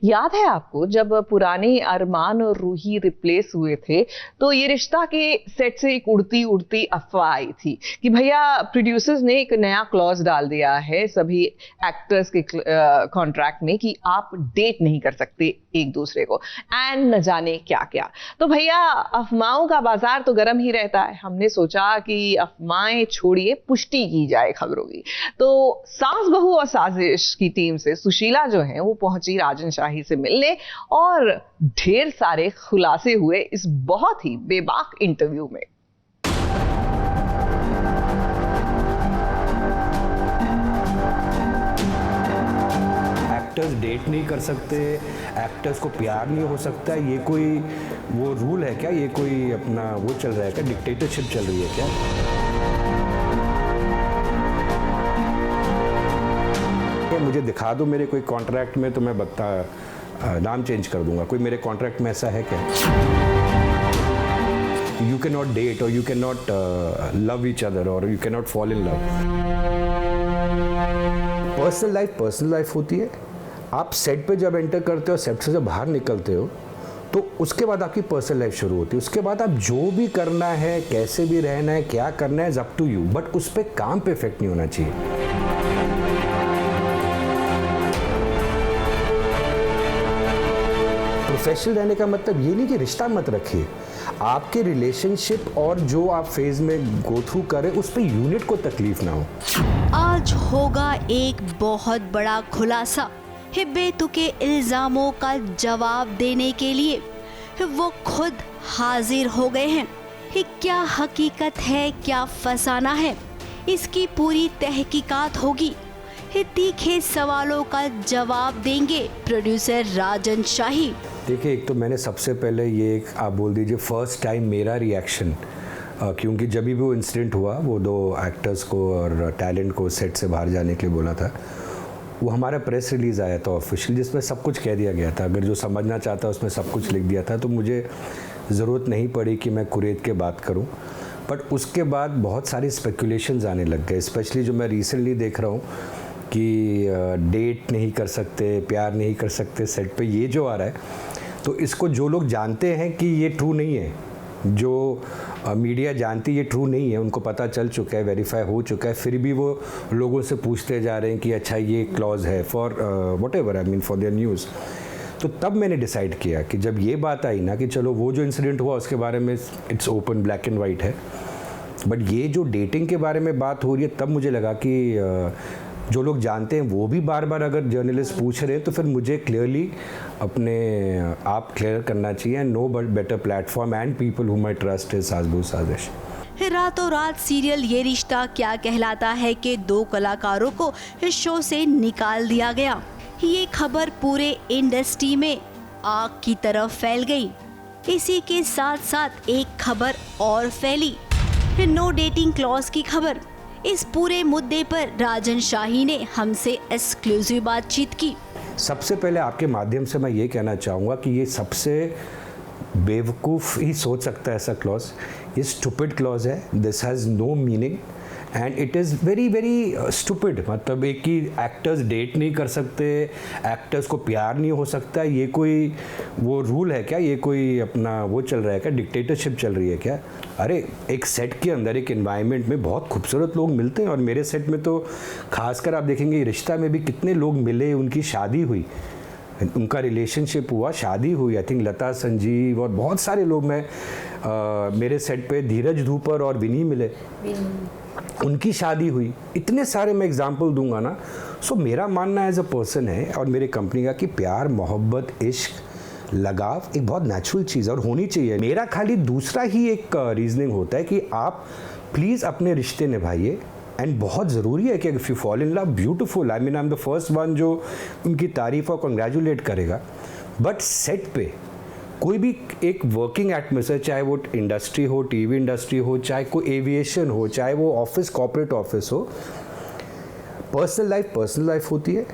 याद है आपको जब पुराने अरमान और रूही रिप्लेस हुए थे तो ये रिश्ता के सेट से एक उड़ती उड़ती अफवाह आई थी कि भैया प्रोड्यूसर्स ने एक नया क्लॉज डाल दिया है सभी एक्टर्स के कॉन्ट्रैक्ट में कि आप डेट नहीं कर सकते एक दूसरे को एंड न जाने क्या क्या। तो भैया अफवाहों का बाजार तो गर्म ही रहता है। हमने सोचा कि अफवाहें छोड़िए पुष्टि की जाए खबरों की। तो सास बहू और साजिश की टीम से सुशीला जो है वो पहुंची राजन शाही से मिलने और ढेर सारे खुलासे हुए इस बहुत ही बेबाक इंटरव्यू में। एक्टर्स डेट नहीं कर सकते, एक्टर्स को प्यार नहीं हो सकता, ये कोई वो रूल है क्या? ये कोई अपना वो चल रहा है क्या? डिक्टेटरशिप चल रही है क्या? मुझे दिखा दो मेरे कोई कॉन्ट्रैक्ट में तो मैं नाम चेंज कर दूंगा। कोई मेरे कॉन्ट्रैक्ट में ऐसा है क्या? यू कैन नॉट डेट और you can not love each other और you can not fall in love. Personal life होती है। आप सेट पे जब एंटर करते हो, सेट से जब बाहर निकलते हो तो उसके बाद आपकी पर्सनल लाइफ शुरू होती है। उसके बाद आप जो भी करना है, कैसे भी रहना है, क्या करना है, अप टू यू, बट उस पर काम पे इफेक्ट नहीं होना चाहिए। प्रोफेशनल रहने का मतलब ये नहीं कि रिश्ता मत रखिए, आपके रिलेशनशिप और जो आप फेज में गो थ्रू करें उस पर यूनिट को तकलीफ ना हो। आज होगा एक बहुत बड़ा खुलासा। बेतुके इल्जामों का जवाब देने के लिए वो खुद हाजिर हो गए हैं। क्या हकीकत है, क्या फसाना है, इसकी पूरी तहकीकात होगी। तीखे सवालों का जवाब देंगे प्रोड्यूसर राजन शाही। देखिए, एक तो मैंने सबसे पहले ये एक आप बोल दीजिए फर्स्ट टाइम मेरा रिएक्शन, क्योंकि जब भी वो इंसिडेंट हुआ, वो दो एक्टर्स को और टैलेंट को सेट से बाहर जाने के लिए बोला था, वो हमारा प्रेस रिलीज़ आया था ऑफिशियल, जिसमें सब कुछ कह दिया गया था। अगर जो समझना चाहता उसमें सब कुछ लिख दिया था, तो मुझे ज़रूरत नहीं पड़ी कि मैं कुरेद के बात करूं। बट उसके बाद बहुत सारी स्पेकुलेशंस आने लग गए, स्पेशली जो मैं रिसेंटली देख रहा हूँ कि डेट नहीं कर सकते, प्यार नहीं कर सकते सेट पे, ये जो आ रहा है, तो इसको जो लोग जानते हैं कि ये ट्रू नहीं है, जो मीडिया जानती है ये ट्रू नहीं है, उनको पता चल चुका है, वेरीफाई हो चुका है, फिर भी वो लोगों से पूछते जा रहे हैं कि अच्छा ये क्लॉज है for what ever, I mean for their news. तो तब मैंने डिसाइड किया कि जब ये बात आई ना कि चलो वो जो इंसिडेंट हुआ उसके बारे में it's open, black and white है, बट ये जो डेटिंग के बारे में बात हो रही है, तब मुझे लगा कि जो लोग जानते हैं वो भी बार बार अगर जर्नलिस्ट पूछ रहे हैं तो फिर मुझे क्लियरली अपने आप क्लियर करना चाहिए। No better platform and people whom I trust is सास बहू साजिश। रातों रात सीरियल ये रिश्ता क्या कहलाता है कि दो कलाकारों को शो से निकाल दिया गया। ये खबर पूरे इंडस्ट्री में आग की तरफ फैल गई। इसी के साथ साथ एक खबर और फैली, नो डेटिंग क्लॉज की खबर। इस पूरे मुद्दे पर राजन शाही ने हमसे एक्सक्लूसिव बातचीत की। सबसे पहले आपके माध्यम से मैं ये कहना चाहूँगा कि ये सबसे बेवकूफ़ ही सोच सकता है ऐसा क्लॉज। ये स्टूपिड क्लॉज है, this has no meaning and it is very very stupid. मतलब एक ही एक्टर्स डेट नहीं कर सकते, एक्टर्स को प्यार नहीं हो सकता, ये कोई वो रूल है क्या? ये कोई अपना वो चल रहा है क्या? डिक्टेटरशिप चल रही है क्या? अरे एक सेट के अंदर, एक एनवायरनमेंट में बहुत खूबसूरत लोग मिलते हैं, और मेरे सेट में तो खासकर आप देखेंगे रिश्ता में भी कितने लोग मिले, उनकी शादी हुई, उनका रिलेशनशिप हुआ, शादी हुई। आई थिंक लता, संजीव और बहुत सारे लोग मेरे सेट पे धीरज धूपर और विनी मिले, उनकी शादी हुई। इतने सारे मैं एग्जांपल दूंगा ना। सो मेरा मानना एज अ पर्सन है और मेरे कंपनी का कि प्यार, मोहब्बत, इश्क, लगाव एक बहुत नेचुरल चीज़ है और होनी चाहिए। मेरा खाली दूसरा ही एक रीजनिंग होता है कि आप प्लीज़ अपने रिश्ते निभाइए, एंड बहुत ज़रूरी है कि if you fall in love, beautiful, I mean I am the first one जो उनकी तारीफ़ और कंग्रेचुलेट करेगा। बट सेट पे कोई भी एक वर्किंग एटमॉस्फेयर, चाहे वो इंडस्ट्री हो, टीवी इंडस्ट्री हो, चाहे कोई एविएशन हो, चाहे वो ऑफिस, कॉर्पोरेट ऑफिस हो, पर्सनल लाइफ होती है।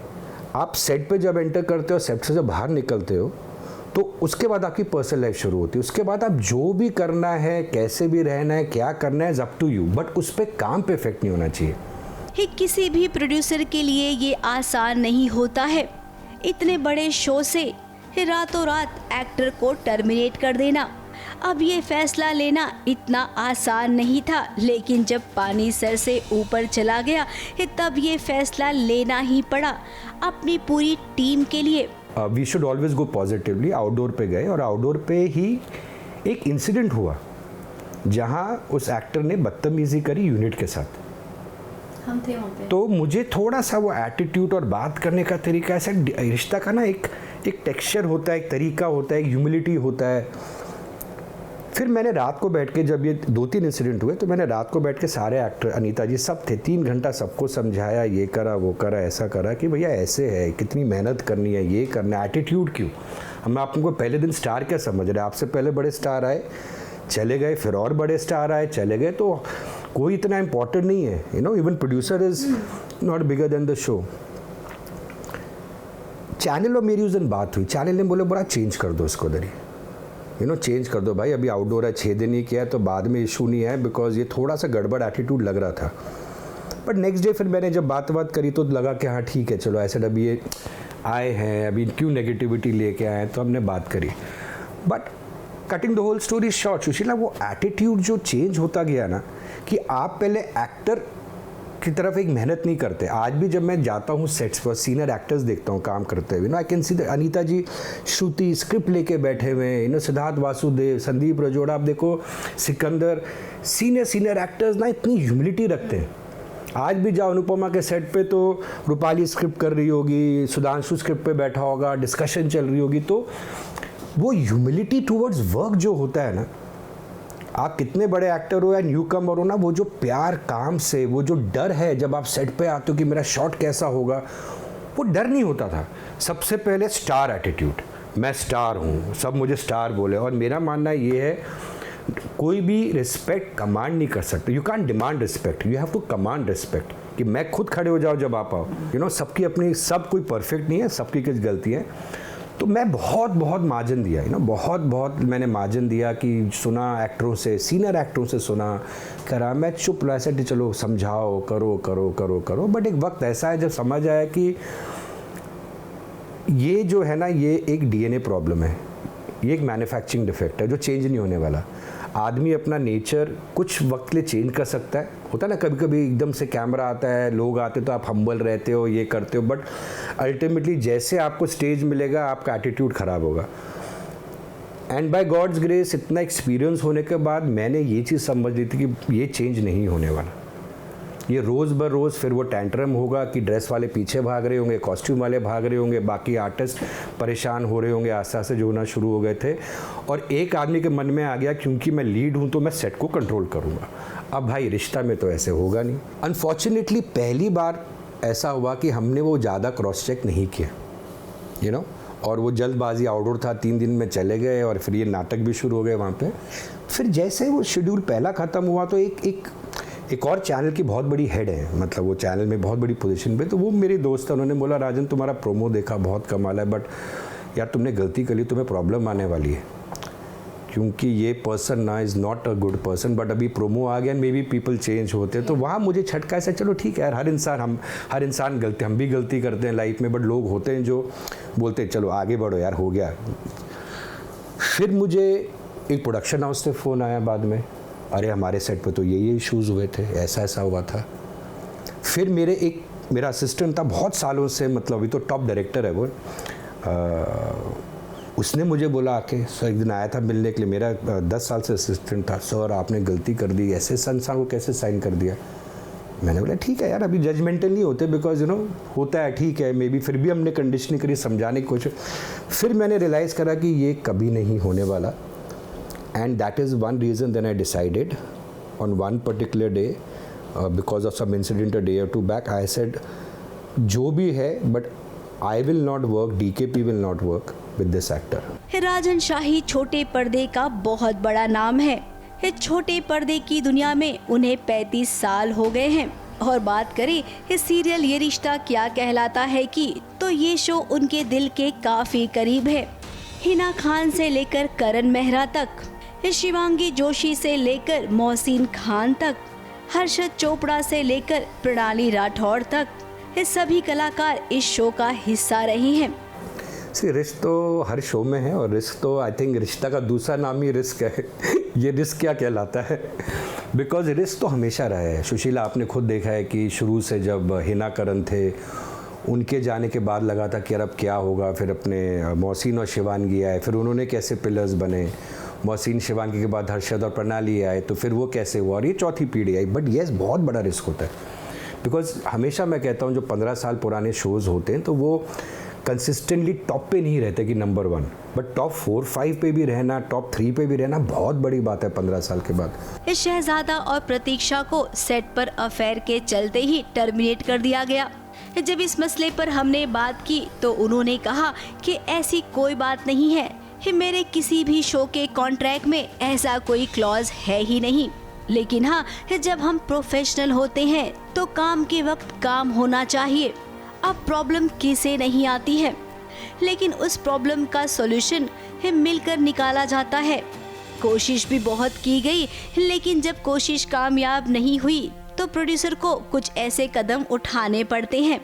आप सेट पे जब एंटर करते हो, सेट से जब बाहर निकलते हो, तो उसके बाद आपकी पर्सनल लाइफ शुरू होती है। उसके बाद आप जो भी करना है, कैसे भी रहना है, क्या करना है, अप टू यू, बट उस पर काम पे इफेक्ट नहीं होना चाहिए। किसी भी प्रोड्यूसर के लिए ये आसान नहीं होता है। इतने बड़े शो से रातों रात एक्टर को टर्मिनेट कर देना, अब ये फैसला लेना इतना आसान नहीं था, लेकिन जब पानी सर से ऊपर चला गया तब ये फैसला लेना ही पड़ा अपनी पूरी टीम के लिए। We should always go positively. Outdoor पे गए और आउटडोर पे ही एक इंसिडेंट हुआ जहां उस एक्टर ने बदतमीजी करी यूनिट के साथ। हम थे वहाँ पे। तो मुझे थोड़ा सा वो एटीट्यूड और बात करने का तरीका, ऐसा रिश्ता का ना एक टेक्सचर होता है, एक तरीका होता है, एक ह्यूमिलिटी होता है। फिर मैंने रात को बैठ के, जब ये 2-3 इंसिडेंट हुए, तो मैंने रात को बैठ के सारे एक्टर, अनीता जी सब थे, 3 घंटा सबको समझाया, ये करा वो करा ऐसा करा, कि भैया ऐसे है, कितनी मेहनत करनी है, ये करना है, एटीट्यूड क्यों। हम आपको पहले दिन स्टार क्या समझ रहे, आपसे पहले बड़े स्टार आए चले गए, फिर और बड़े स्टार आए चले गए, तो कोई इतना इम्पोर्टेंट नहीं है। You know, even producer is not bigger than the show. Channel और मेरी उस दिन बात हुई, चैनल ने बोले बड़ा चेंज कर दो इसको दरी, यू नो चेंज कर दो भाई, अभी आउटडोर है, 6 दिन ही किया है तो बाद में इशू नहीं है, बिकॉज ये थोड़ा सा गड़बड़ एटीट्यूड लग रहा था। बट नेक्स्ट डे फिर मैंने जब बात करी तो लगा कि हाँ ठीक है, चलो ऐसे अभी ये आए हैं, अभी क्यों नेगेटिविटी लेके आए हैं, तो हमने बात करी। But cutting the whole story short, Sushila, वो एटीट्यूड जो चेंज होता गया ना, कि आप पहले एक्टर की तरफ एक मेहनत नहीं करते। आज भी जब मैं जाता हूँ सेट्स पर, सीनियर एक्टर्स देखता हूँ काम करते हुए, I can see Anita ji, Shruti script लेके बैठे हुए हैं, सिद्धार्थ वासुदेव, संदीप रजोड़ा, आप देखो सिकंदर, सीनियर एक्टर्स ना इतनी ह्यूमिलिटी रखते हैं। आज भी जाओ अनुपमा के सेट पे तो रूपाली स्क्रिप्ट कर रही होगी, सुधांशु स्क्रिप्ट पे बैठा होगा, डिस्कशन चल रही होगी, तो वो ह्यूमिलिटी टूवर्ड्स वर्क जो होता है ना, आप कितने बड़े एक्टर हो या न्यू कमर हो ना, वो जो प्यार काम से, वो जो डर है जब आप सेट पे आते हो कि मेरा शॉट कैसा होगा, वो डर नहीं होता था। सबसे पहले स्टार एटीट्यूड, मैं स्टार हूँ, सब मुझे स्टार बोले। और मेरा मानना ये है, कोई भी रिस्पेक्ट कमांड नहीं कर सकते, you can demand respect, you have to command respect, कि मैं खुद खड़े हो जाओ जब आप आओ। यू नो, सबकी अपनी, सब कोई परफेक्ट नहीं है, सबकी कुछ गलती है। तो मैं बहुत मार्जिन दिया, यू नो, बहुत मैंने मार्जिन दिया, कि सुना एक्टरों से, सीनियर एक्टरों से सुना, करा, मैं चुप रहा, ऐसे चलो समझाओ, करो। बट एक वक्त ऐसा है जब समझ आया कि ये जो है ना, ये एक डीएनए प्रॉब्लम है, ये एक मैन्युफैक्चरिंग डिफेक्ट है जो चेंज नहीं होने वाला। आदमी अपना नेचर कुछ वक्त के लिए चेंज कर सकता है, होता है ना, कभी कभी एकदम से कैमरा आता है, लोग आते तो आप हम्बल रहते हो, ये करते हो, बट अल्टीमेटली जैसे आपको स्टेज मिलेगा आपका एटीट्यूड ख़राब होगा। एंड बाय गॉड्स ग्रेस इतना एक्सपीरियंस होने के बाद मैंने ये चीज़ समझ ली थी कि ये चेंज नहीं होने वाला। ये रोज़ ब रोज़ फिर वो टेंट्रम होगा कि ड्रेस वाले पीछे भाग रहे होंगे, कॉस्ट्यूम वाले भाग रहे होंगे, बाकी आर्टिस्ट परेशान हो रहे होंगे, आस्ते आस्ते जो होना शुरू हो गए थे। और एक आदमी के मन में आ गया, क्योंकि मैं लीड हूँ तो मैं सेट को कंट्रोल करूँगा। अब भाई रिश्ता में तो ऐसे होगा नहीं। अनफॉर्चुनेटली पहली बार ऐसा हुआ कि हमने वो ज़्यादा क्रॉस चेक नहीं किया, यू नो, और वो जल्दबाजी, आउटडोर था, 3 दिन में चले गए और फिर ये नाटक भी शुरू हो गए वहाँ पे। फिर जैसे वो शेड्यूल पहला ख़त्म हुआ तो एक और चैनल की बहुत बड़ी हेड है, मतलब वो चैनल में बहुत बड़ी पोजीशन पे, तो वो मेरे दोस्त है, उन्होंने बोला राजन तुम्हारा प्रोमो देखा, बहुत कमाल है, बट यार तुमने गलती कर ली, तुम्हें प्रॉब्लम आने वाली है, क्योंकि ये पर्सन ना is not a good person, but अभी प्रोमो आ गया, मे बी पीपल चेंज होते हैं। तो वहाँ मुझे झटका ऐसा, चलो ठीक है यार, हर इंसान गलती, हम भी गलती करते हैं लाइफ में, बट लोग होते हैं जो बोलते हैं चलो आगे बढ़ो यार, हो गया। फिर मुझे एक प्रोडक्शन हाउस से फ़ोन आया बाद में, अरे हमारे सेट पे तो ये इश्यूज़ हुए थे, ऐसा हुआ था। फिर मेरा असिस्टेंट था बहुत सालों से, मतलब अभी तो टॉप डायरेक्टर है वो, उसने मुझे बोला आके, सर एक दिन आया था मिलने के लिए, मेरा 10 साल से असिस्टेंट था, सर आपने गलती कर दी, ऐसे संसार को कैसे साइन कर दिया। मैंने बोला ठीक है यार, अभी जजमेंटल नहीं होते, बिकॉज यू नो होता है, ठीक है, मे बी। फिर भी हमने कंडीशनिंग करी, समझाने की कोशिश। फिर मैंने रियलाइज़ करा कि ये कभी नहीं होने वाला, and that is one reason then I decided on one particular day, because of some incident a day or two back, I said जो भी है, but I will not work, DKP will not work with this actor. राजन शाही छोटे पर्दे का बहुत बड़ा नाम है। छोटे पर्दे की दुनिया में उन्हें 35 साल हो गए हैं। और बात करें इस सीरियल ये रिश्ता क्या कहलाता है की, तो ये शो उनके दिल के काफी करीब है। हिना खान से लेकर करण मेहरा तक, शिवांगी जोशी से लेकर मोहसिन खान तक, हर्षद चोपड़ा से लेकर प्रणाली राठौड़ तक, ये सभी कलाकार इस शो का हिस्सा रही हैं। रिस्क तो हर शो में है, और रिस्क तो आई थिंक रिश्ता का दूसरा नाम ही रिस्क है। ये रिस्क क्या कहलाता है? बिकॉज रिस्क तो हमेशा रहा है। सुशीला, आपने खुद देखा है कि शुरू से जब हिना करन थे, उनके जाने के बाद लगा था कि यार अब क्या होगा, फिर अपने मोहसिन और शिवानगी आए, फिर उन्होंने कैसे पिलर्स बने, मोहसिन शिवानगी के बाद हर्षद और प्रणाली आए, तो फिर वो कैसे हुआ, और ये चौथी पीढ़ी आई। बट येस, बहुत बड़ा रिस्क होता है, बिकॉज हमेशा मैं कहता हूँ जो 15 साल पुराने शोज़ होते हैं तो वो कंसिस्टेंटली टॉप पे नहीं रहते कि नंबर 1, बट टॉप 4-5 पे भी रहना, टॉप 3 पे भी रहना बहुत बड़ी बात है 15 साल के बाद। शहजादा और प्रतीक्षा को सेट पर अफेयर के चलते ही टर्मिनेट कर दिया गया। जब इस मसले पर हमने बात की तो उन्होंने कहा कि ऐसी कोई बात नहीं है, मेरे किसी भी शो के कॉन्ट्रैक्ट में ऐसा कोई क्लॉज है ही नहीं। लेकिन हाँ, जब हम प्रोफेशनल होते हैं तो काम के वक्त काम होना चाहिए। अब प्रॉब्लम किसे नहीं आती है, लेकिन उस प्रॉब्लम का सॉल्यूशन मिलकर निकाला जाता है। कोशिश भी बहुत की गई, लेकिन जब कोशिश कामयाब नहीं हुई तो प्रोड्यूसर को कुछ ऐसे कदम उठाने पड़ते हैं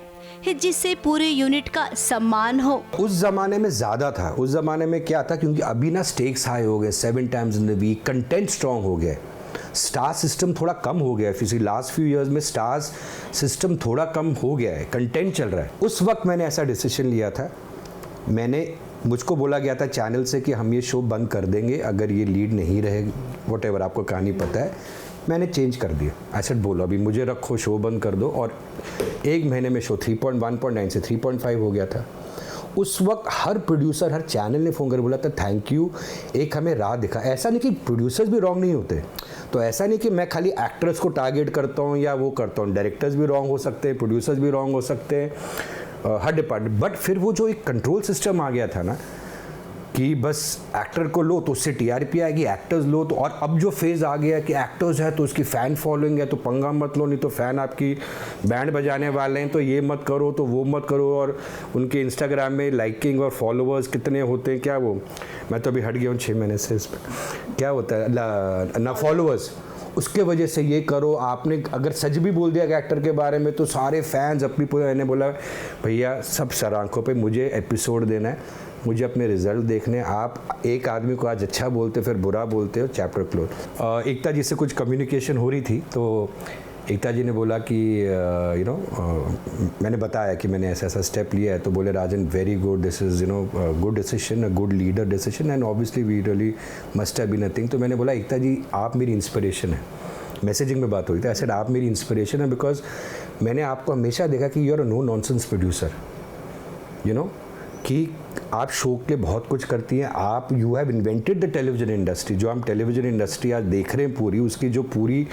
जिससे पूरे यूनिट का सम्मान हो। उस जमाने में ज्यादा था। उस जमाने में क्या था, क्योंकि अभी ना स्टेक्स हाई हो गए, 7 times in the week, content strong हो गया, स्टार सिस्टम थोड़ा कम हो गया है। फिर लास्ट फ्यू इयर्स में स्टार्स सिस्टम थोड़ा कम हो गया है, कंटेंट चल रहा है। उस वक्त मैंने ऐसा डिसीजन लिया था, मुझको बोला गया था चैनल से कि हम ये शो बंद कर देंगे अगर ये लीड नहीं रहेगी, व्हाटएवर, आपको कहानी पता है। मैंने चेंज कर दिया, ऐसा बोलो अभी मुझे रखो, शो बंद कर दो, और 1 महीने में शो 1.9 से 3.5 हो गया था। उस वक्त हर प्रोड्यूसर, हर चैनल ने फ़ोन कर बोला था थैंक यू, एक हमें राह दिखा। ऐसा नहीं कि प्रोड्यूसर्स भी रॉन्ग नहीं होते, तो ऐसा नहीं कि मैं खाली एक्टर्स को टारगेट करता हूँ या वो करता हूँ, डायरेक्टर्स भी रॉन्ग हो सकते हैं, प्रोड्यूसर्स भी रॉन्ग हो सकते हैं, हर डिपार्टमेंट। बट फिर वो जो एक कंट्रोल सिस्टम आ गया था ना कि बस एक्टर को लो तो उससे टीआरपी आएगी, एक्टर्स लो तो, और अब जो फेज़ आ गया कि एक्टर्स है तो उसकी फ़ैन फॉलोइंग है तो पंगा मत लो, नहीं तो फ़ैन आपकी बैंड बजाने वाले हैं, तो ये मत करो तो वो मत करो। और उनके इंस्टाग्राम में लाइकिंग और फॉलोअर्स कितने होते हैं, क्या वो, मैं तो अभी हट गया हूँ 6 महीने से इस पर, क्या होता है ना फॉलोअर्स, उसके वजह से ये करो। आपने अगर सच भी बोल दिया एक्टर के बारे में तो सारे फैंस अपनी पूरे ने बोला भैया सब सर आंखों पे, मुझे एपिसोड देना है, मुझे अपने रिजल्ट देखने। आप एक आदमी को आज अच्छा बोलते फिर बुरा बोलते हो, चैप्टर क्लोज। एकता जी से कुछ कम्युनिकेशन हो रही थी तो एकता जी ने बोला कि मैंने बताया कि मैंने ऐसा ऐसा स्टेप लिया है, तो बोले Rajan very good, this is good decision, a good leader decision, and obviously we really must have been a thing. तो मैंने बोला एकता जी आप मेरी इंस्पिरेशन है, मैसेजिंग में बात हुई थी, ऐसे आप मेरी इंस्पिरेशन है, बिकॉज मैंने आपको हमेशा देखा कि you are a no nonsense producer, कि आप शो के लिए बहुत कुछ करती हैं। आप you have invented the television industry, जो हम टेलीविजन इंडस्ट्री आज देख रहे हैं पूरी, उसकी जो पूरी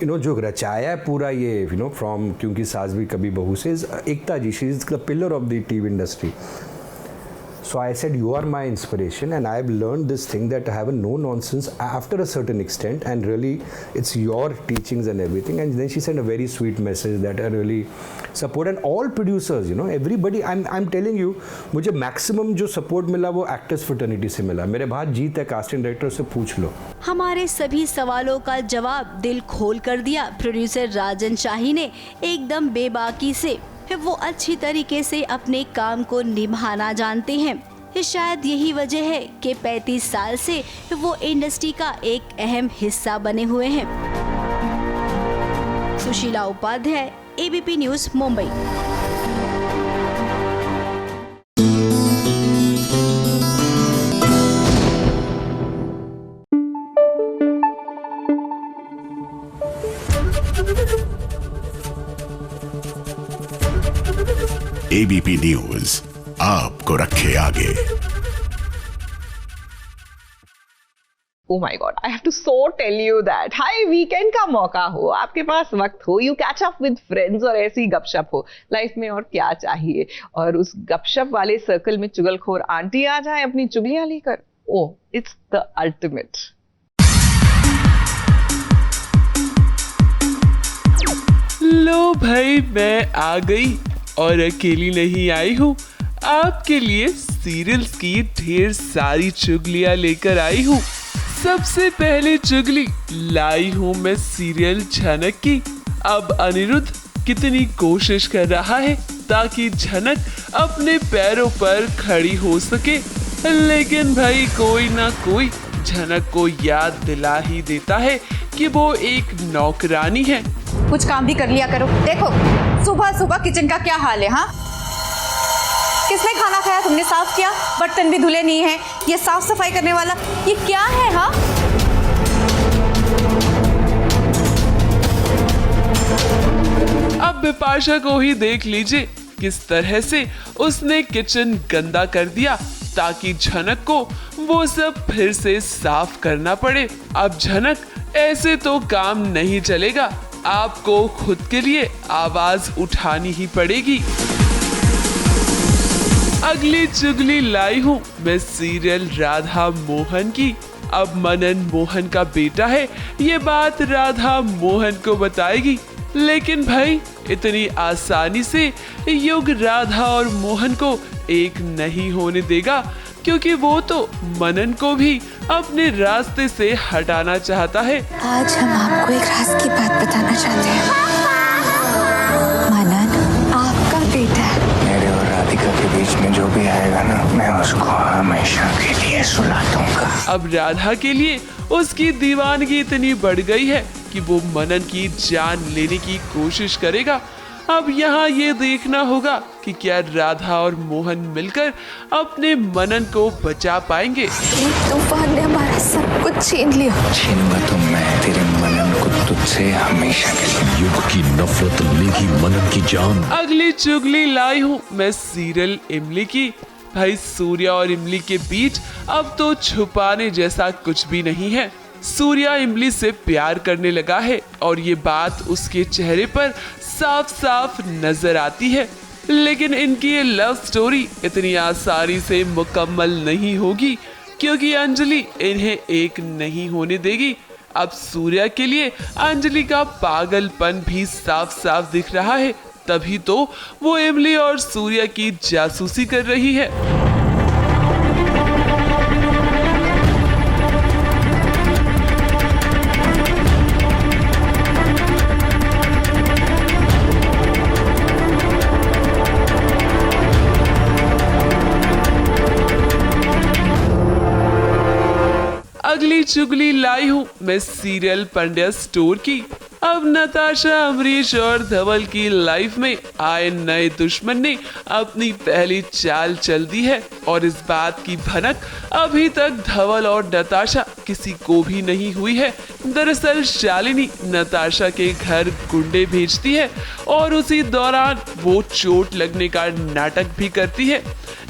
जो रचाया है पूरा ये फ्रॉम क्योंकि सास भी कभी बहू से, Ekta ji, she is the pillar of the TV industry. So I said, you are my inspiration, and I have learned this thing that I have a no nonsense after a certain extent, and really it's your teachings and everything. And then she sent a very sweet message that I really support, and all producers, everybody, I'm telling you, मुझे maximum जो support मिला वो actors fraternity से मिला। मेरे बाद जीत है casting director से पूछ लो। हमारे सभी सवालों का जवाब दिल खोल कर दिया प्रोड्यूसर राजन शाही ने एकदम बेबाकी से। वो अच्छी तरीके से अपने काम को निभाना जानते हैं। शायद यही वजह है कि 35 साल से वो इंडस्ट्री का एक अहम हिस्सा बने हुए हैं। Sushila Upadhyay, ABP news, Mumbai. ABP news आपको रखे आगे। Oh my God, I have to so tell you that. Hi, weekend का मौका हो, आपके पास वक्त हो, you catch up with friends और ऐसी गपशप हो, लाइफ में और क्या चाहिए। और उस गपशप वाले सर्कल में चुगलखोर आंटी आ जाए अपनी चुगलियां लेकर, ओह इट्स द अल्टीमेट। लो भाई, मैं आ गई और अकेली नहीं आई हूँ, आपके लिए सीरियल्स की ढेर सारी चुगलियाँ लेकर आई हूँ। सबसे पहले चुगली लाई हूँ मैं सीरियल झनक की। अब अनिरुद्ध कितनी कोशिश कर रहा है ताकि झनक अपने पैरों पर खड़ी हो सके। लेकिन भाई कोई ना कोई झनक को याद दिला ही देता है कि वो एक नौकरानी है। कुछ काम भी कर लिया करो। देखो सुबह सुबह किचन का क्या हाल है। हाँ, किसने खाना खाया? तुमने साफ किया? बर्तन भी धुले नहीं है। ये साफ सफाई करने वाला ये क्या है? हाँ, अब बिपाशा को ही देख लीजिए किस तरह से उसने किचन गंदा कर दिया ताकि झनक को वो सब फिर से साफ करना पड़े। अब झनक ऐसे तो काम नहीं चलेगा, आपको खुद के लिए आवाज उठानी ही पड़ेगी। अगली चुगली लाई हूँ मैं सीरियल राधा मोहन की। अब मनन मोहन का बेटा है, ये बात राधा मोहन को बताएगी। लेकिन भाई इतनी आसानी से युग राधा और मोहन को एक नहीं होने देगा, क्योंकि वो तो मनन को भी अपने रास्ते से हटाना चाहता है। आज हम आपको एक राज की बात बताना चाहते हैं। मनन आपका बेटा है। मेरे और राधिका के बीच में जो भी आएगा ना, मैं उसको हमेशा के लिए सुला दूंगा। अब राधा के लिए उसकी दीवानगी इतनी बढ़ गई है कि वो मनन की जान लेने की कोशिश करेगा। अब यहाँ ये देखना होगा कि क्या राधा और मोहन मिलकर अपने मनन को बचा पाएंगे। एक तूफान ने हमारा सब कुछ छीन लिया। छीनूंगा तो मैं तेरे मनन को तुझसे हमेशा के लिए। युग की नफरत लेगी मनन की जान। अगली चुगली लाई हूँ मैं सीरियल इमली की। भाई सूर्या और इमली के बीच अब तो छुपाने जैसा कुछ भी नहीं है। सूर्या इमली से प्यार करने लगा है और ये बात उसके चेहरे पर साफ साफ नजर आती है। लेकिन इनकी ये लव स्टोरी इतनी आसानी से मुकम्मल नहीं होगी, क्योंकि अंजलि इन्हें एक नहीं होने देगी। अब सूर्या के लिए अंजलि का पागलपन भी साफ साफ दिख रहा है, तभी तो वो इमली और सूर्या की जासूसी कर रही है। अगली चुगली लाई हूँ मैं सीरियल पंड्या स्टोर की। अब नताशा, अमरीश और धवल की लाइफ में आए नए दुश्मन ने अपनी पहली चाल चल दी है और इस बात की भनक अभी तक धवल और नताशा किसी को भी नहीं हुई है। दरअसल शालिनी नताशा के घर गुंडे भेजती है और उसी दौरान वो चोट लगने का नाटक भी करती है।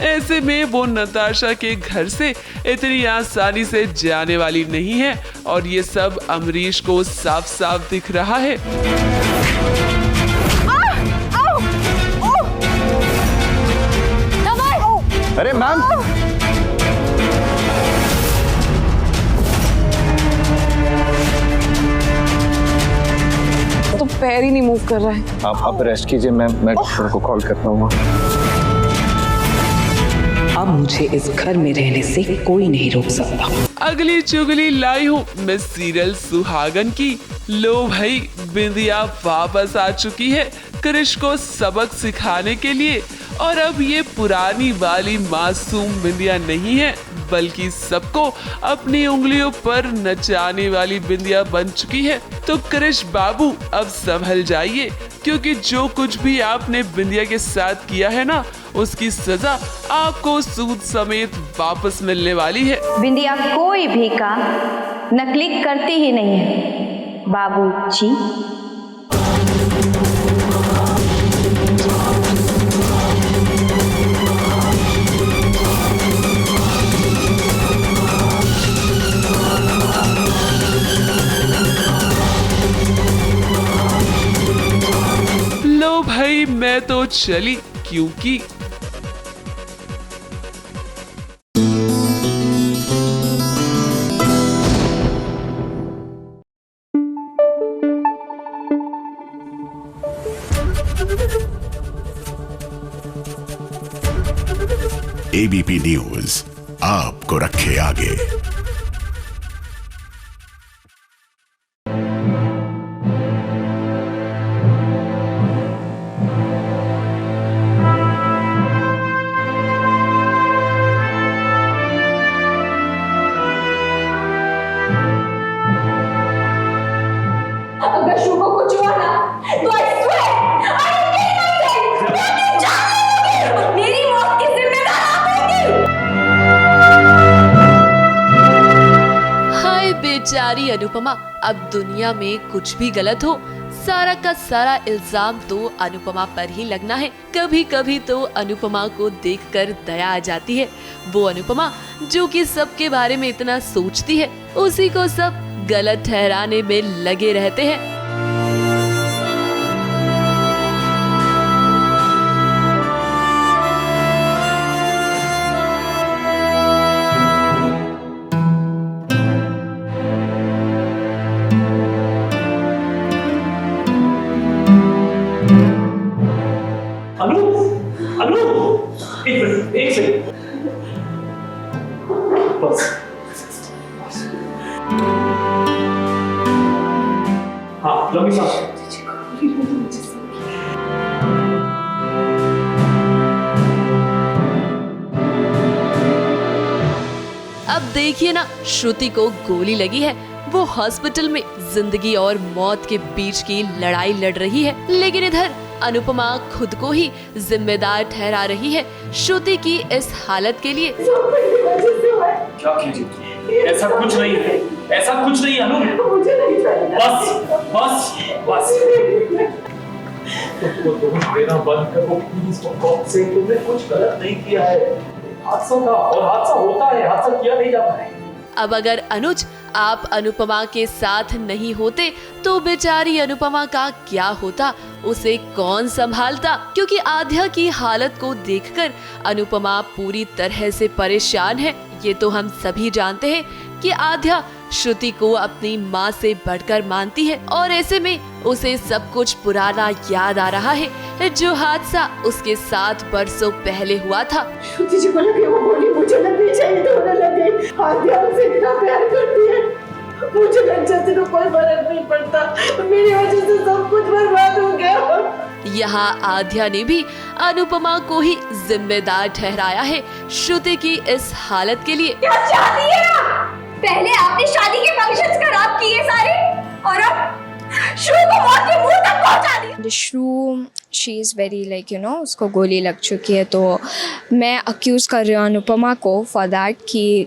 ऐसे में वो नताशा के घर से इतनी आसानी से जाने वाली नहीं है और ये सब अमरीश को साफ साफ दिख रहा है। अरे मैम, तो पैर ही नहीं मूव कर रहा है। आप रेस्ट कीजिए, मैं डॉक्टर को कॉल करता हूँ। अब मुझे इस घर में रहने से कोई नहीं रोक सकता। अगली चुगली लाई हूँ मैं सीरियल सुहागन की। लो भाई, बिंदिया वापस आ चुकी है कृष को सबक सिखाने के लिए। और अब ये पुरानी वाली मासूम बिंदिया नहीं है, बल्कि सबको अपनी उंगलियों पर नचाने वाली बिंदिया बन चुकी है। तो कृष बाबू अब संभल जाइए, क्योंकि जो कुछ भी आपने बिंदिया के साथ किया है ना, उसकी सजा आपको सूद समेत वापस मिलने वाली है। बिंदिया कोई भी काम नकली करती ही नहीं है बाबूजी। लो भाई, मैं तो चली, क्योंकि एबीपी न्यूज आपको रखे आगे। बेचारी अनुपमा। अब दुनिया में कुछ भी गलत हो, सारा का सारा इल्जाम तो अनुपमा पर ही लगना है। कभी कभी तो अनुपमा को देखकर दया आ जाती है। वो अनुपमा जो कि सबके बारे में इतना सोचती है, उसी को सब गलत ठहराने में लगे रहते हैं। एक सेकंड बस। हाँ, लंबी सांस। अब देखिए ना, श्रुति को गोली लगी है। वो हॉस्पिटल में जिंदगी और मौत के बीच की लड़ाई लड़ रही है, लेकिन इधर अनुपमा खुद को ही जिम्मेदार ठहरा रही है श्रुति की इस हालत के लिए। क्या कीजिए? ऐसा कुछ नहीं है, ऐसा कुछ नहीं है अनु। बस बस बस तुम देना बंद करो प्लीज। तुमने कुछ गलत नहीं किया है। हादसा था और हादसा होता है, हादसा किया नहीं जाता है। अब अगर अनुज आप अनुपमा के साथ नहीं होते तो बेचारी अनुपमा का क्या होता, उसे कौन संभालता? क्योंकि आध्या की हालत को देखकर अनुपमा पूरी तरह से परेशान है। ये तो हम सभी जानते हैं कि आध्या श्रुति को अपनी माँ से बढ़कर मानती है, और ऐसे में उसे सब कुछ पुराना याद आ रहा है, जो हादसा उसके साथ बरसों पहले हुआ था। श्रुति जी को लगे वो गोली मुझे लगनी चाहिए तो उन्हें लगे। आध्या उसे इतना प्यार करती है, मुझे लग जाते तो कोई फर्क नहीं पड़ता। मेरी वजह से सब कुछ बर्बाद हो गया। यहाँ आध्या ने भी अनुपमा को ही जिम्मेदार ठहराया है श्रुति की इस हालत के लिए। क्या चाहती है आप? पहले आपने शादी के फंक्शंस खराब किए सारे, और अब श्रु को मौत के मुंह तक पहुंचा दिया। श्रु she is very like you know, उसको गोली लग चुकी है, तो मैं अक्यूज़ कर रही हूँ अनुपमा को फॉर दैट कि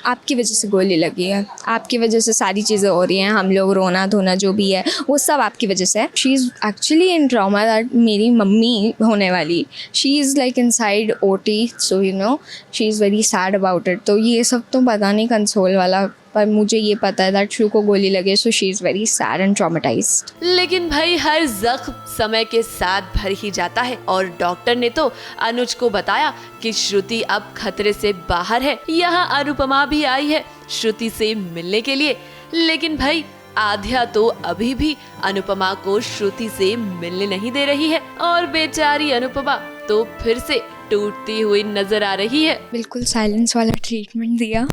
आपकी वजह से गोली लगी है, आपकी वजह से सारी चीज़ें हो रही हैं, हम लोग रोना धोना जो भी है वो सब आपकी वजह से है। She is actually in trauma that मेरी मम्मी होने वाली, she is like inside OT, so you know she is very sad about it. तो ये सब तो पता नहीं कंसोल वाला, पर मुझे ये पता है दैट श्रु को गोली लगे, so she is very sad and traumatised. लेकिन भाई हर जख्म समय के साथ भर ही जाता है, और डॉक्टर ने तो अनुज को बताया कि श्रुति अब खतरे से बाहर है। यहाँ अनुपमा भी आई है श्रुति से मिलने के लिए, लेकिन भाई आध्या तो अभी भी अनुपमा को श्रुति से मिलने नहीं दे रही है, और बेचारी अनुपमा तो फिर से टूटती हुई नजर आ रही है। बिल्कुल साइलेंस वाला ट्रीटमेंट दिया।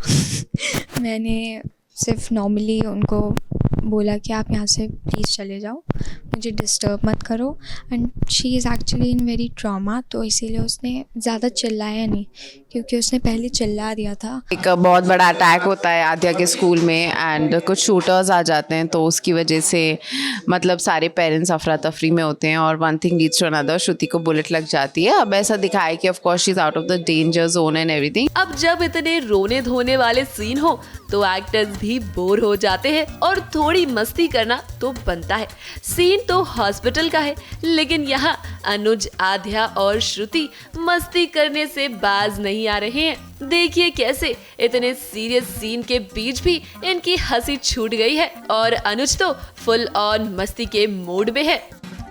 मैंने सिर्फ नॉर्मली उनको बोला कि आप यहाँ से प्लीज़ चले जाओ, मुझे डिस्टर्ब मत करो, and she is actually in very trauma, तो इसीलिए उसने ज़्यादा चिल्लाया नहीं, क्योंकि उसने पहले चिल्ला दिया था। एक बहुत बड़ा अटैक होता है आध्या के स्कूल में, एंड कुछ शूटर्स आ जाते हैं, तो उसकी वजह से मतलब सारे पेरेंट्स अफरा तफरी में होते हैं, और one thing leads to another, Shruti को बुलेट लग जाती है। अब ऐसा दिखाया कि of course she is out of the danger zone and everything. अब जब इतने रोने धोने वाले सीन हो तो एक्टर्स भी बोर हो जाते हैं, और थोड़ी मस्ती करना तो बनता है। सीन तो हॉस्पिटल का है, लेकिन यहाँ अनुज, आध्या और श्रुति मस्ती करने से बाज नहीं आ रहे हैं। देखिए कैसे इतने सीरियस सीन के बीच भी इनकी हंसी छूट गई है, और अनुज तो फुल ऑन मस्ती के मूड में है।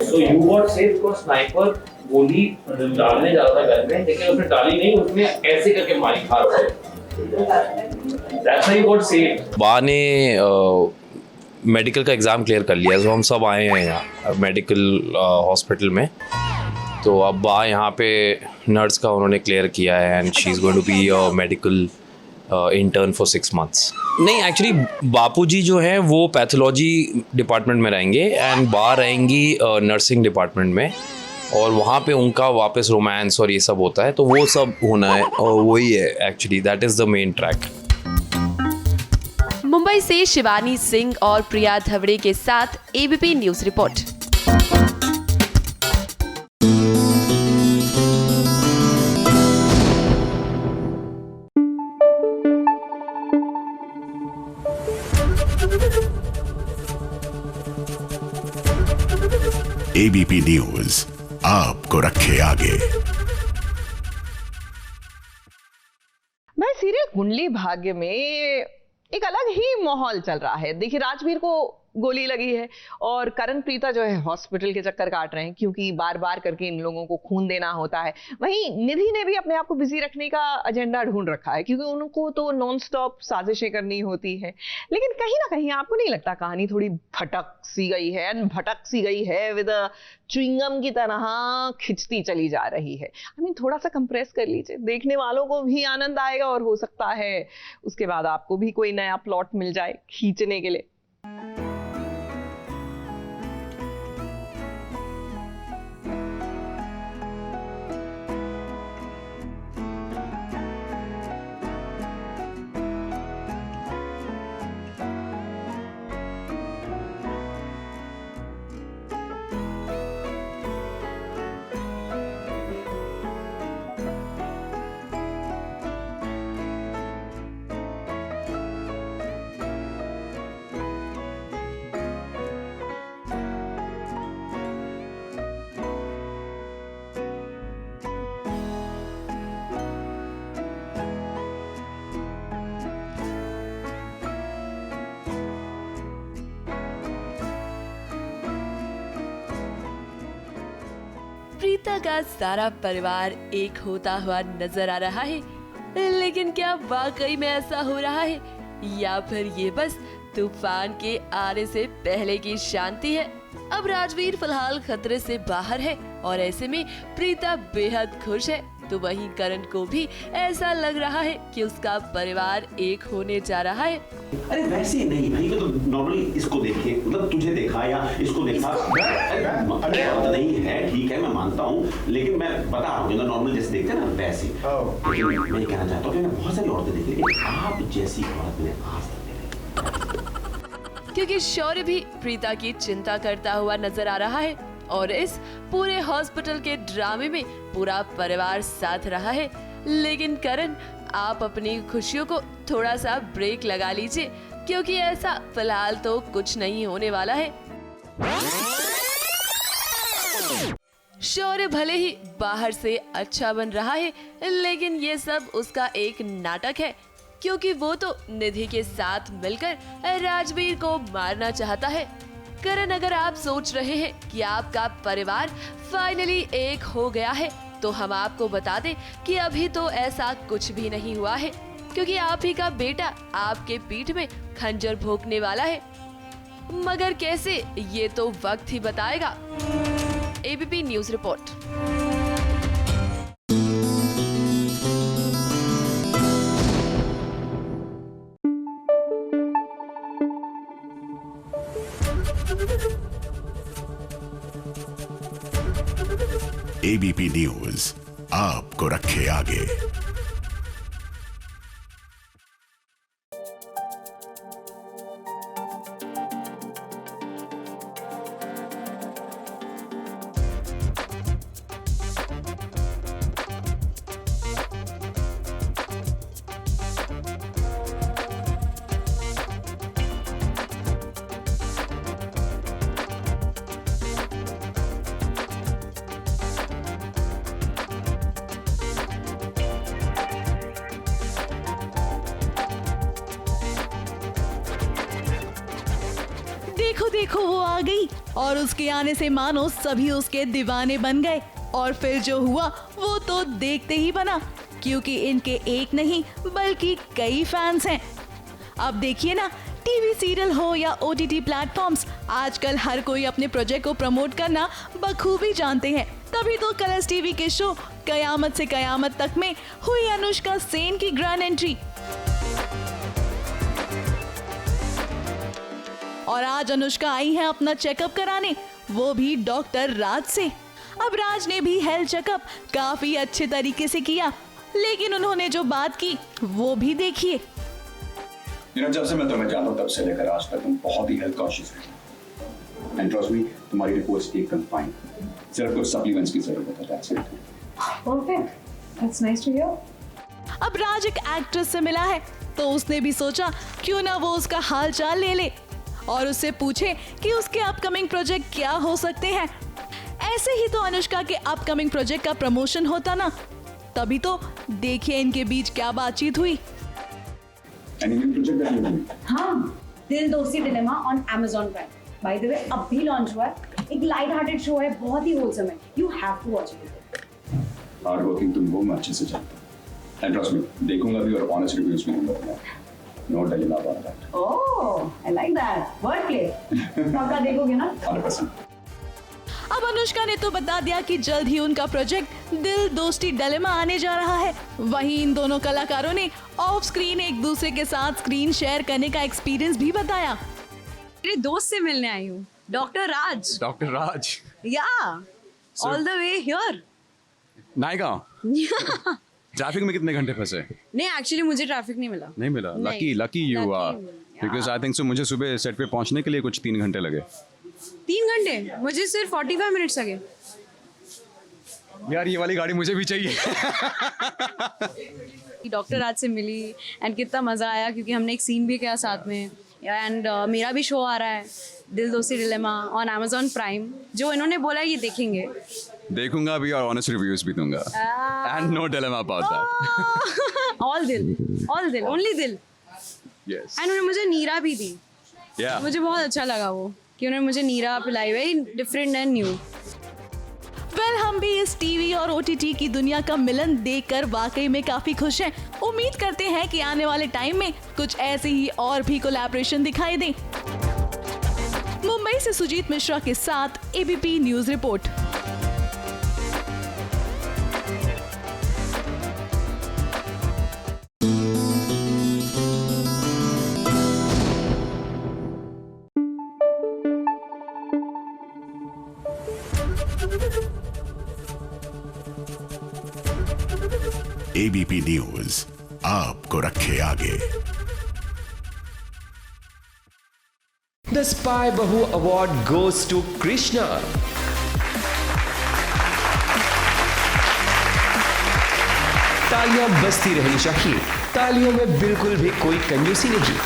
So you got saved because sniper गोली डालने जा रहा था घर में, लेकिन उसने डाली नहीं, उसने ऐसे करके मारी हाथ से। That's how you got saved. बा ने मेडिकल का एग्ज़ाम क्लियर कर लिया, तो हम सब आए हैं यहाँ मेडिकल हॉस्पिटल में। तो अब बा यहाँ पे नर्स का उन्होंने क्लियर किया है, and she is going to be a medical intern for 6 months। नहीं, एक्चुअली बापूजी जो हैं वो पैथोलॉजी डिपार्टमेंट में रहेंगे, एंड बा रहेंगी नर्सिंग डिपार्टमेंट में, और वहाँ पे उनका वापस रोमांस और ये सब होता है, तो वो सब होना है, और वही है actually, that is the main track. Mumbai से शिवानी सिंह और प्रिया धवड़े के साथ ABP news report. ABP news आपको रखे आगे। भाई सीरियल कुंडली भाग्य में एक अलग ही माहौल चल रहा है। देखिए राजवीर को गोली लगी है और करण प्रीता जो है हॉस्पिटल के चक्कर काट रहे हैं क्योंकि बार बार करके इन लोगों को खून देना होता है। वहीं निधि ने भी अपने आप को बिजी रखने का एजेंडा ढूंढ रखा है क्योंकि उनको तो नॉन स्टॉप साजिशें करनी होती है। लेकिन कहीं ना कहीं आपको नहीं लगता कहानी थोड़ी भटक सी गई है विद च्युइंगम की तरह खिंचती चली जा रही है। थोड़ा सा कंप्रेस कर लीजिए, देखने वालों को भी आनंद आएगा और हो सकता है उसके बाद आपको भी कोई नया प्लॉट मिल जाए खींचने के लिए। प्रीता का सारा परिवार एक होता हुआ नजर आ रहा है, लेकिन क्या वाकई में ऐसा हो रहा है या फिर ये बस तूफान के आने से पहले की शांति है? अब राजवीर फिलहाल खतरे से बाहर है और ऐसे में प्रीता बेहद खुश है, तो वहीं करण को भी ऐसा लग रहा है कि उसका परिवार एक होने जा रहा है। अरे वैसे नहीं भाई, तो नॉर्मली इसको देखे, मतलब तुझे देखा या इसको देखा नहीं है, ठीक है मैं मानता हूँ, लेकिन मैं बता रहा हूँ नॉर्मल जैसे देखते हैं ना वैसे। मैं कहना चाहता हूँ कि मैंने बहुत सारी औरतें देखी लेकिन आप जैसी औरत ने आज तक क्योंकि शौर्य भी प्रीता की चिंता करता हुआ नजर आ रहा है और इस पूरे हॉस्पिटल के ड्रामे में पूरा परिवार साथ रहा है। लेकिन करण, आप अपनी खुशियों को थोड़ा सा ब्रेक लगा लीजिए क्योंकि ऐसा फिलहाल तो कुछ नहीं होने वाला है। शौर्य भले ही बाहर से अच्छा बन रहा है, लेकिन ये सब उसका एक नाटक है क्योंकि वो तो निधि के साथ मिलकर राजवीर को मारना चाहता है। करण, अगर आप सोच रहे हैं कि आपका परिवार फाइनली एक हो गया है, तो हम आपको बता दें कि अभी तो ऐसा कुछ भी नहीं हुआ है क्योंकि आप ही का बेटा आपके पीठ में खंजर भोंकने वाला है। मगर कैसे, ये तो वक्त ही बताएगा। ABP news report. ABP news आपको रखे आगे। देखो वो आ गई और उसके आने से मानो सभी उसके दीवाने बन गए। और फिर जो हुआ वो तो देखते ही बना क्योंकि इनके एक नहीं बल्कि कई फैंस हैं। अब देखिए ना, टीवी सीरियल हो या ओटीटी प्लेटफॉर्म्स, आजकल हर कोई अपने प्रोजेक्ट को प्रमोट करना बखूबी जानते हैं। तभी तो कलर्स टीवी के शो कयामत से कयामत तक में हुई अनुष्का सेन की ग्रैंड एंट्री। और आज अनुष्का आई है अपना चेकअप कराने, वो भी डॉक्टर राज से। अब राज ने भी हेल्थ चेकअप काफी अच्छे तरीके से किया, लेकिन उन्होंने जो बात की वो भी देखिए। जब से मैं तुम्हें जानता हूं तब से लेकर आज तक तुम बहुत ही हेल्थ कॉन्शियस हो। एंड ट्रस्ट मी, तुम्हारी रिपोर्ट्स एकदम फाइन, सिर्फ कुछ सप्लीमेंट्स की जरूरत है, that's it. Perfect, that's nice to hear. अब राज एक एक्ट्रेस से मिला है तो उसने भी सोचा क्यों ना वो उसका हाल चाल ले ले और उससे पूछे कि उसके अपकमिंग प्रोजेक्ट क्या हो सकते हैं। ऐसे ही तो अनुष्का के अपकमिंग प्रोजेक्ट का प्रमोशन होता ना, तभी तो देखिए इनके बीच क्या बातचीत हुई। हाँ, दिल दोस्ती dilemma on Amazon Prime। By the way अब भी लॉन्च हुआ है, एक लाइट हार्टेड शो है, बहुत ही होलसम है, you have to watch it. Hard working तुम वो मैं अच्छे से जानता हूं, एंड ट्रस्ट मी, देखूंगा भी और ऑनेस्ट रिव्यूज भी दूंगा। No dilemma about that. Oh, I like that word play. पक्का देखोगे ना? 100%। अब अनुष्का ने तो बता दिया कि जल्द ही उनका प्रोजेक्ट दिल दोस्ती डिलेमा आने जा रहा है। वहीं इन दोनों कलाकारों ने ऑफ स्क्रीन एक दूसरे के साथ स्क्रीन शेयर करने का एक्सपीरियंस भी बताया। मेरे दोस्त से मिलने आई हूँ, डॉक्टर राज। डॉक्टर राज? या, all the way here. Nykaa? Traffic में कितने घंटे फंसे? नहीं, एक्चुअली मुझे ट्रैफिक नहीं मिला। नहीं मिला? Lucky you are, because I think so मुझे सुबह सेट पे पहुंचने के लिए कुछ 3 घंटे लगे। 3 घंटे? मुझे सिर्फ 45 मिनट्स लगे। यार ये वाली गाड़ी मुझे भी चाहिए। डॉक्टर राज से मिली एंड कितना मज़ा आया क्योंकि हमने एक सीन भी किया साथ में। एंड मेरा भी शो आ रहा है दिल दोस्ती डिलेमा ऑन Amazon Prime, जो इन्होंने बोला ये देखेंगे। देखूंगा भी और ऑनेस्ट रिव्यूज भी दूंगा। And no dilemma about that. All dil, only dil. Yes. And उन्होंने मुझे नीरा भी दी। मुझे बहुत अच्छा लगा वो कि उन्होंने मुझे नीरा पिलाई, very different and new. Well, हम भी इस टीवी और OTT की दुनिया का मिलन देखकर वाकई में काफी खुश हैं। उम्मीद करते हैं कि आने वाले टाइम में कुछ ऐसे ही और भी कोलैबोरेशन दिखाई दें। मुंबई से सुजीत मिश्रा के साथ ABP news report. ABP news आपको रखे आगे। The Spy Bahu Award goes to Krishna. तालियां बजती रहनी चाहिए, तालियों में बिल्कुल भी कोई कंजूसी नहीं।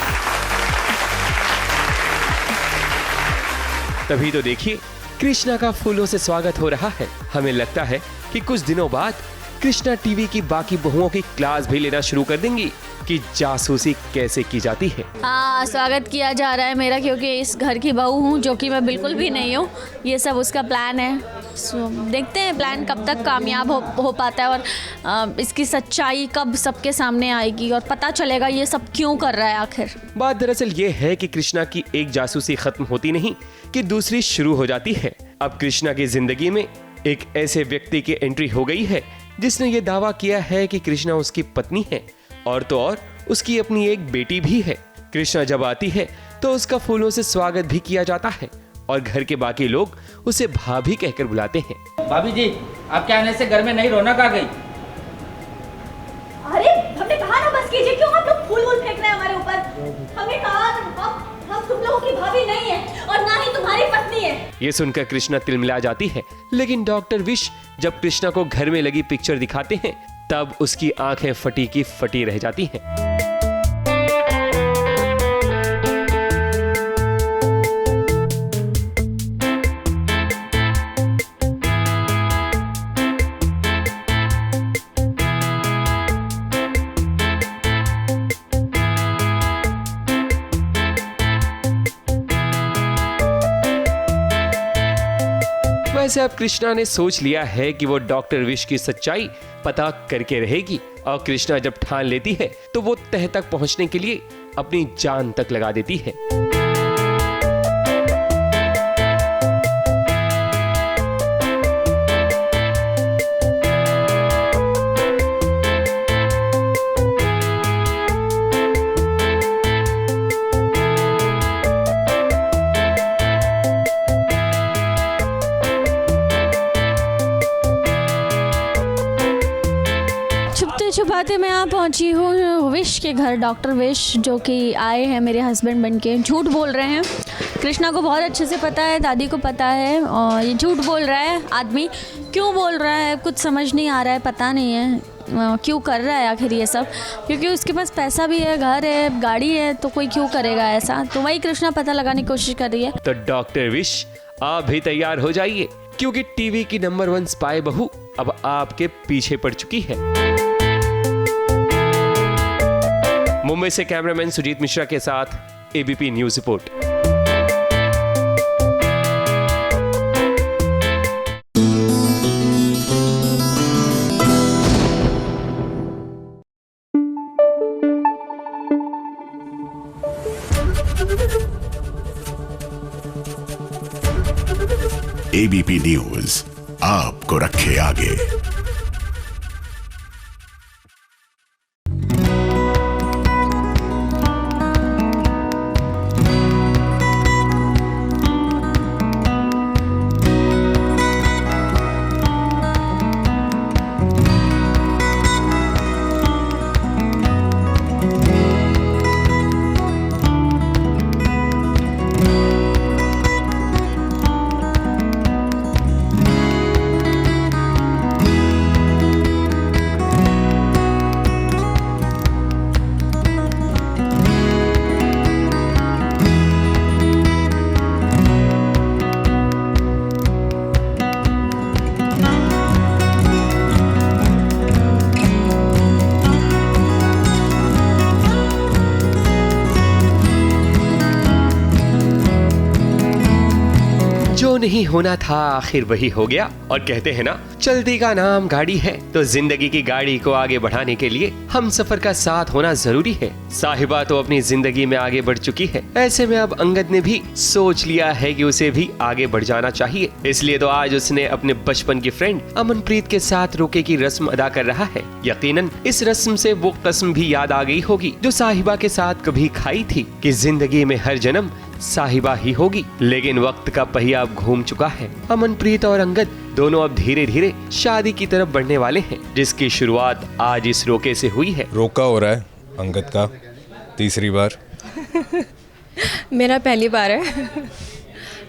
तभी तो देखिए कृष्णा का फूलों से स्वागत हो रहा है। हमें लगता है कि कुछ दिनों बाद कृष्णा टीवी की बाकी बहुओं की क्लास भी लेना शुरू कर देंगी कि जासूसी कैसे की जाती है। हाँ, स्वागत किया जा रहा है मेरा, क्योंकि इस घर की बहू हूँ, जो कि मैं बिल्कुल भी नहीं हूँ। ये सब उसका प्लान है। देखते हैं प्लान कब तक कामयाब हो पाता है और इसकी सच्चाई कब सबके सामने आएगी और पता चलेगा ये सब क्यों कर रहा है आखिर। बात दरअसल ये है कि कृष्णा की एक जासूसी खत्म होती नहीं कि दूसरी शुरू हो जाती है। अब कृष्णा की जिंदगी में एक ऐसे व्यक्ति की एंट्री हो गई है जिसने ये दावा किया है कि कृष्णा उसकी पत्नी है और तो और उसकी अपनी एक बेटी भी है। कृष्णा जब आती है तो उसका फूलों से स्वागत भी किया जाता है और घर के बाकी लोग उसे भाभी कहकर बुलाते हैं। भाभी जी, आपके आने से घर में नई रौनक आ गई। अरे हमने कहा ना बस कीजिए, क्यों आप लोग फूल फेंक रहे हैं हमारे ऊपर? हमने कहा हम तुम लोगों की भाभी नहीं है और ना ही तुम्हारी पत्नी है। ये सुनकर कृष्णा तिलमिला जाती है, लेकिन डॉक्टर विश जब कृष्णा को घर में लगी पिक्चर दिखाते हैं तब उसकी आंखें फटी की फटी रह जाती हैं। वैसे अब कृष्णा ने सोच लिया है कि वो डॉक्टर विश की सच्चाई पता करके रहेगी और कृष्णा जब ठान लेती है तो वो तह तक पहुंचने के लिए अपनी जान तक लगा देती है। छुपाते मैं यहाँ पहुँची हूँ विश के घर, डॉक्टर विश, जो कि आए हैं मेरे हस्बैंड बन के। झूठ बोल रहे हैं, कृष्णा को बहुत अच्छे से पता है, दादी को पता है, और ये झूठ बोल रहा है। आदमी क्यों बोल रहा है कुछ समझ नहीं आ रहा है, पता नहीं है। क्यों कर रहा है आखिर ये सब, क्योंकि उसके पास पैसा भी है, घर है, गाड़ी है, तो कोई क्यों करेगा ऐसा। तो वही कृष्णा पता लगाने की कोशिश कर रही है। तो डॉक्टर विश आप भी तैयार हो जाइए, क्योंकि टीवी की नंबर 1 स्पाई बहू अब आपके पीछे पड़ चुकी है। मुंबई से कैमरामैन सुजीत मिश्रा के साथ ABP news report. ABP news आपको रखे आगे। जो नहीं होना था आखिर वही हो गया। और कहते हैं ना, चलती का नाम गाड़ी है, तो जिंदगी की गाड़ी को आगे बढ़ाने के लिए हम सफर का साथ होना जरूरी है। साहिबा तो अपनी जिंदगी में आगे बढ़ चुकी है, ऐसे में अब अंगद ने भी सोच लिया है कि उसे भी आगे बढ़ जाना चाहिए। इसलिए तो आज उसने अपने बचपन की फ्रेंड अमनप्रीत के साथ रोके की रस्म अदा कर रहा है। यकीनन इस रस्म से वो कसम भी याद आ गई होगी जो साहिबा के साथ कभी खाई थी कि जिंदगी में हर जन्म साहिबा ही होगी। लेकिन वक्त का पहिया अब घूम चुका है। अमनप्रीत और अंगद दोनों अब धीरे धीरे शादी की तरफ बढ़ने वाले हैं, जिसकी शुरुआत आज इस रोके से हुई है। रोका हो रहा है अंगद का तीसरी बार। मेरा पहली बार है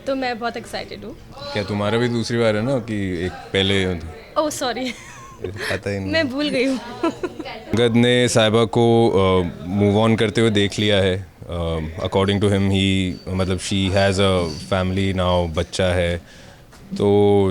तो मैं बहुत एक्साइटेड हूँ। क्या तुम्हारा भी दूसरी बार है ना, कि एक पहले? ओह सॉरी, पता ही नहीं, मैं भूल गई हूँ। अंगद ने साहिबा को मूव ऑन करते हुए देख लिया है। अकॉर्डिंग टू हिम ही, मतलब she has a family now, बच्चा है। तो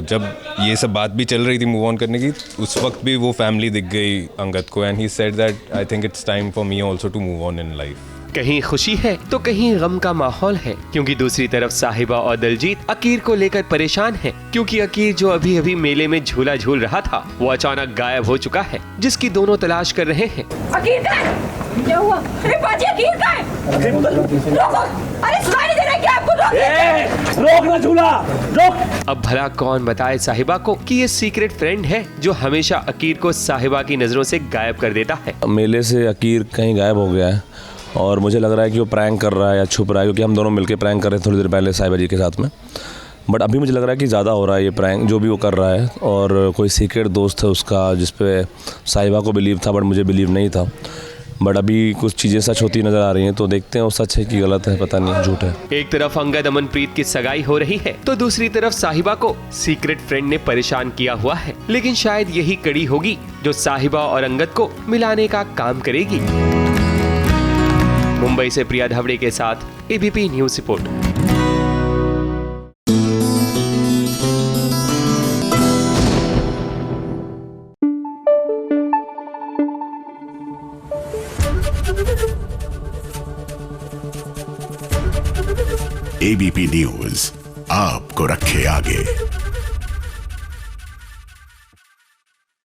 जब ये सब बात भी चल रही थी मूव ऑन करने की, उस वक्त भी वो फैमिली दिख गई अंगद को, and he said that I think it's time for me also to move on in life. कहीं खुशी है तो कहीं गम का माहौल है, क्योंकि दूसरी तरफ साहिबा और दिलजीत अकीर को लेकर परेशान हैं, क्योंकि अकीर जो अभी अभी मेले में झूला झूल रहा था वो अचानक गायब हो चुका है, जिसकी दोनों तलाश कर रहे हैं। अकीर का है? क्या हुआ? अरे बाजी, अकीर का है? रोको! अरे सुनाई नहीं दे रहा क्या आपको? रोक ना झूला, रोक! अब भला कौन बताए साहिबा को कि ये सीक्रेट फ्रेंड है जो हमेशा अकीर को साहिबा की नजरों से गायब कर देता है। मेले से अकीर कहीं गायब हो गया है और मुझे लग रहा है कि वो प्रैंक कर रहा है या छुप रहा है, क्योंकि हम दोनों मिलकर प्रैंक कर रहे थे थोड़ी देर पहले साहिबा जी के साथ में। बट अभी मुझे लग रहा है कि ज़्यादा हो रहा है ये प्रैंक जो भी वो कर रहा है, और कोई सीक्रेट दोस्त है उसका जिस पे साहिबा को बिलीव था बट मुझे बिलीव नहीं था। बट अभी कुछ चीज़ें सच होती नजर आ रही हैं, तो देखते हैं वो सच है कि गलत है, पता नहीं, झूठ है। एक तरफ अंगद अमनप्रीत की सगाई हो रही है तो दूसरी तरफ साहिबा को सीक्रेट फ्रेंड ने परेशान किया हुआ है, लेकिन शायद यही कड़ी होगी जो साहिबा और अंगद को मिलाने का काम करेगी। मुंबई से प्रिया धावड़े के साथ ABP news report. ABP news आपको रखे आगे।